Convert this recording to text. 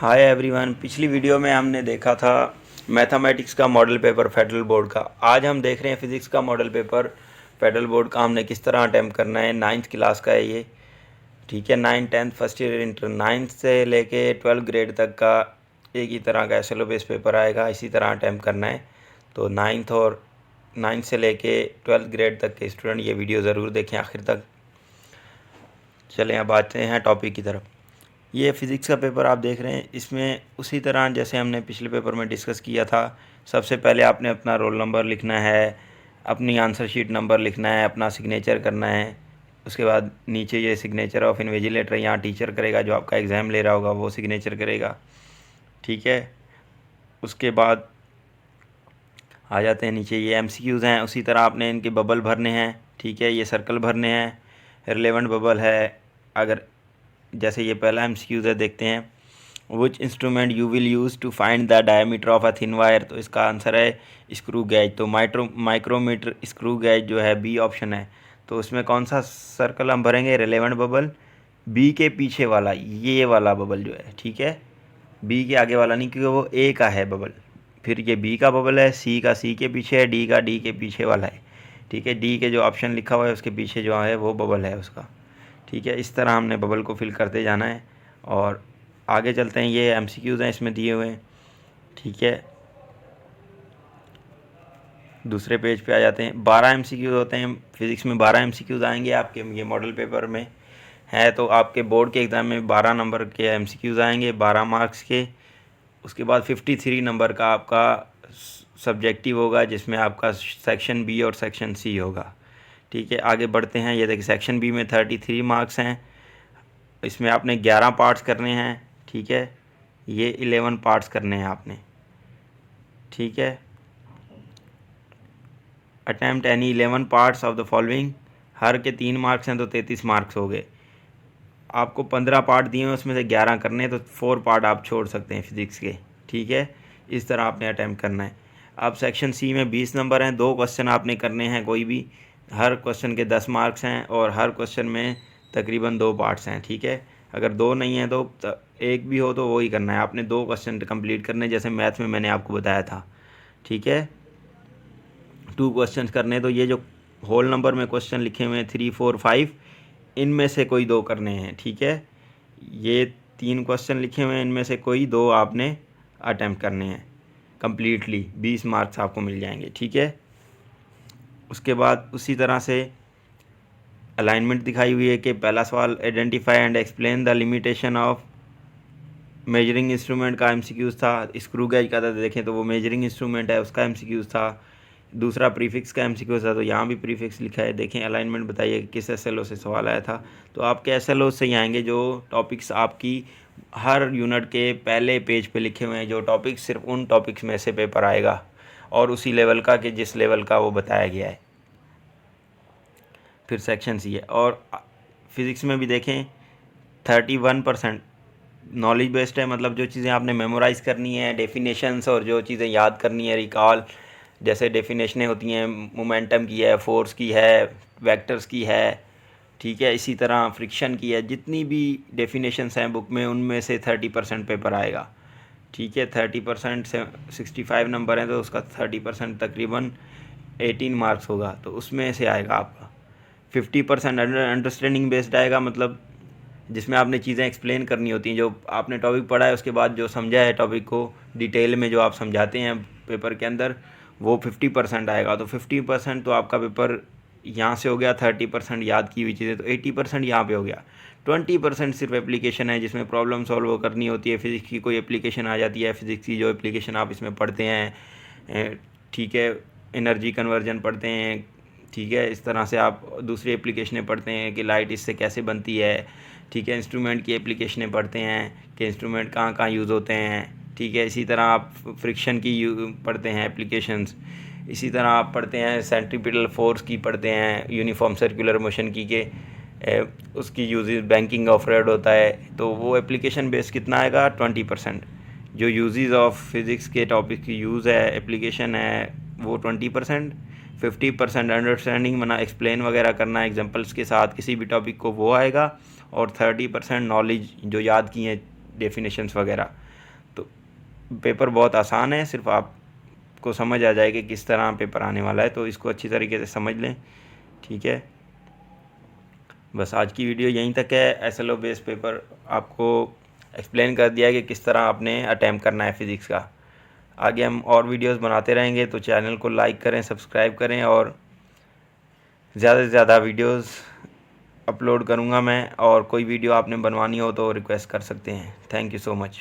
Hi everyone. पिछली video में हमने देखा था मैथमेटिक्स का मॉडल पेपर फेडरल बोर्ड का। आज हम देख रहे हैं फिज़िक्स का मॉडल पेपर फेडरल बोर्ड का हमने किस तरह अटैम्प्ट करना है। 9th क्लास का है ये, ठीक है। 9, 10th first year inter 9th से लेके 12th ग्रेड तक का एक ही तरह का एसएलओ बेस पेपर आएगा, इसी तरह अटैम्प्ट करना है। तो 9th से लेके 12th ग्रेड तक के स्टूडेंट ये वीडियो ज़रूर देखें आखिर तक। चलें अब आते हैं टॉपिक की तरफ। ये फ़िज़िक्स का पेपर आप देख रहे हैं, इसमें उसी तरह जैसे हमने पिछले पेपर में डिस्कस किया था। सबसे पहले आपने अपना रोल नंबर लिखना है, अपनी आंसर शीट नंबर लिखना है, अपना सिग्नेचर करना है। उसके बाद नीचे ये सिग्नेचर ऑफ इन्विजिलेटर यहाँ टीचर करेगा, जो आपका एग्ज़ाम ले रहा होगा वो सिग्नेचर करेगा, ठीक है। उसके बाद आ जाते हैं नीचे, ये एमसीक्यूज़ हैं। उसी तरह आपने इनके बबल भरने हैं, ठीक है। ये सर्कल भरने हैं, रिलेवेंट बबल है। अगर जैसे ये पहला एमसीक्यूज़ है, देखते हैं। Which instrument you will use to find the diameter of a thin wire. तो इसका आंसर है स्क्रू गेज। तो माइक्रोमीटर स्क्रू गेज जो है बी ऑप्शन है। तो उसमें कौन सा सर्कल हम भरेंगे? रिलेवेंट बबल, बी के पीछे वाला, ये वाला बबल जो है, ठीक है। बी के आगे वाला नहीं, क्योंकि वो ए का है बबल। फिर ये बी का बबल है, सी का सी के पीछे है, डी का डी के पीछे वाला है, ठीक है। डी के जो ऑप्शन लिखा हुआ है उसके पीछे जो है वो बबल है उसका, ठीक है। इस तरह हमने बबल को फिल करते जाना है। और आगे चलते हैं, ये एमसीक्यूज़ हैं इसमें दिए हुए हैं, ठीक है। दूसरे पेज पे आ जाते हैं। 12 एमसीक्यूज़ होते हैं फिज़िक्स में, 12 एमसीक्यूज़ आएंगे आपके ये मॉडल पेपर में है। तो आपके बोर्ड के एग्ज़ाम में 12 नंबर के एमसीक्यूज़ आएंगे, 12 मार्क्स के। उसके बाद 53 नंबर का आपका सब्जेक्टिव होगा, जिसमें आपका सेक्शन बी और सेक्शन सी होगा, ठीक है। आगे बढ़ते हैं। ये देखिए सेक्शन बी में 33 मार्क्स हैं। इसमें आपने 11 पार्ट्स करने हैं, ठीक है। ये 11 पार्ट्स करने हैं आपने, ठीक है। Attempt any 11 parts of the following. हर के 3 मार्क्स हैं तो 33 मार्क्स हो गए। आपको 15 पार्ट दिए हैं, उसमें से 11 करने हैं, तो 4 पार्ट आप छोड़ सकते हैं फिज़िक्स के, ठीक है। इस तरह आपने अटैम्प्ट करना है। अब सेक्शन सी में 20 नंबर हैं, 2 क्वेश्चन आपने करने हैं कोई भी। हर क्वेश्चन के 10 मार्क्स हैं और हर क्वेश्चन में तकरीबन 2 पार्ट्स हैं, ठीक है। अगर 2 नहीं है तो एक भी हो तो वो ही करना है आपने। 2 क्वेश्चन कंप्लीट करने, जैसे मैथ में मैंने आपको बताया था, ठीक है। 2 क्वेश्चन करने, तो ये जो होल नंबर में क्वेश्चन लिखे हुए हैं 3, 4, 5, इनमें से कोई 2 करने हैं, ठीक है। ये 3 क्वेश्चन लिखे हुए हैं, इनमें से कोई 2 आपने अटैम्प्ट करने हैं कम्प्लीटली। 20 मार्क्स आपको मिल जाएंगे, ठीक है। उसके बाद उसी तरह से अलाइनमेंट दिखाई हुई है कि पहला सवाल identify and explain the limitation of measuring instrument का एमसीक्यूज़ था। स्क्रू गेज का था, देखें तो वो मेजरिंग इंस्ट्रूमेंट है, उसका एमसीक्यूज़ था। दूसरा प्रीफिक्स का एमसीक्यूज़ था, तो यहाँ भी प्रीफिक्स लिखा है। देखें अलाइनमेंट बताइए किस एसएलओ से सवाल आया था। तो आपके एसएलओ से ही आएंगे जो टॉपिक्स आपकी हर यूनिट के पहले पेज पे लिखे हुए हैं। जो टॉपिक्स सिर्फ उन टॉपिक्स में से पेपर आएगा और उसी लेवल का कि जिस लेवल का वो बताया गया है। फिर सेक्शन सी है। और फिज़िक्स में भी देखें 31% नॉलेज बेस्ड है, मतलब जो चीज़ें आपने मेमोराइज़ करनी है, डेफिनेशंस, और जो चीज़ें याद करनी है, रिकॉल। जैसे डेफिनेशनें होती हैं, मोमेंटम की है, फोर्स की है, वेक्टर्स की है, ठीक है। इसी तरह फ्रिक्शन की है। जितनी भी डेफिनेशंस हैं बुक में, उनमें से 30% पेपर आएगा, ठीक है। 30% से 65 नंबर हैं, तो उसका 30% तकरीबन 18 मार्क्स होगा, तो उसमें से आएगा आपका। 50% अंडरस्टैंडिंग बेस्ड आएगा, मतलब जिसमें आपने चीज़ें एक्सप्लेन करनी होती हैं। जो आपने टॉपिक पढ़ा है उसके बाद जो समझा है टॉपिक को डिटेल में, जो आप समझाते हैं पेपर के अंदर, वो 50% आएगा। तो 50% तो आपका पेपर यहाँ से हो गया। 30% याद की हुई चीज़ें, तो 80% यहाँ पे हो गया। 20% सिर्फ एप्लीकेशन है, जिसमें प्रॉब्लम सॉल्व करनी होती है। फिज़िक्स की कोई एप्लीकेशन आ जाती है, फिज़िक्स की जो एप्लीकेशन आप इसमें पढ़ते हैं, ठीक है। एनर्जी कन्वर्जन पढ़ते हैं, ठीक है। इस तरह से आप दूसरी एप्लीकेशनें पढ़ते हैं कि लाइट इससे कैसे बनती है, ठीक है। इंस्ट्रूमेंट की एप्लीकेशनें पढ़ते हैं कि इंस्ट्रूमेंट कहाँ कहाँ यूज़ होते हैं, ठीक है। इसी तरह आप फ्रिक्शन की पढ़ते हैं एप्लीकेशंस। इसी तरह आप पढ़ते हैं सेंट्रीपिटल फोर्स की, पढ़ते हैं यूनिफॉर्म सर्कुलर मोशन की के उसकी यूजेस बैंकिंग ऑफ रेड होता है। तो वो एप्लीकेशन बेस कितना आएगा? 20%। जो यूजेस ऑफ फिज़िक्स के टॉपिक की यूज़ है, एप्लीकेशन है, वो 20%। 50% अंडरस्टैंडिंग, मना एक्सप्लेन वगैरह करना एग्जांपल्स के साथ किसी भी टॉपिक को, वो आएगा। और 30% नॉलेज, जो याद की हैं डेफिनेशंस वगैरह, पेपर बहुत आसान है, सिर्फ आपको समझ आ जाए कि किस तरह पेपर आने वाला है, तो इसको अच्छी तरीके से समझ लें। ठीक है, बस आज की वीडियो यहीं तक है। SLO बेस पेपर आपको एक्सप्लेन कर दिया है कि किस तरह आपने अटैम्प्ट करना है फ़िज़िक्स का। आगे हम और वीडियोस बनाते रहेंगे, तो चैनल को लाइक करें, सब्सक्राइब करें, और ज़्यादा से ज़्यादा वीडियोस अपलोड करूँगा मैं। और कोई वीडियो आपने बनवानी हो तो रिक्वेस्ट कर सकते हैं। Thank you so much.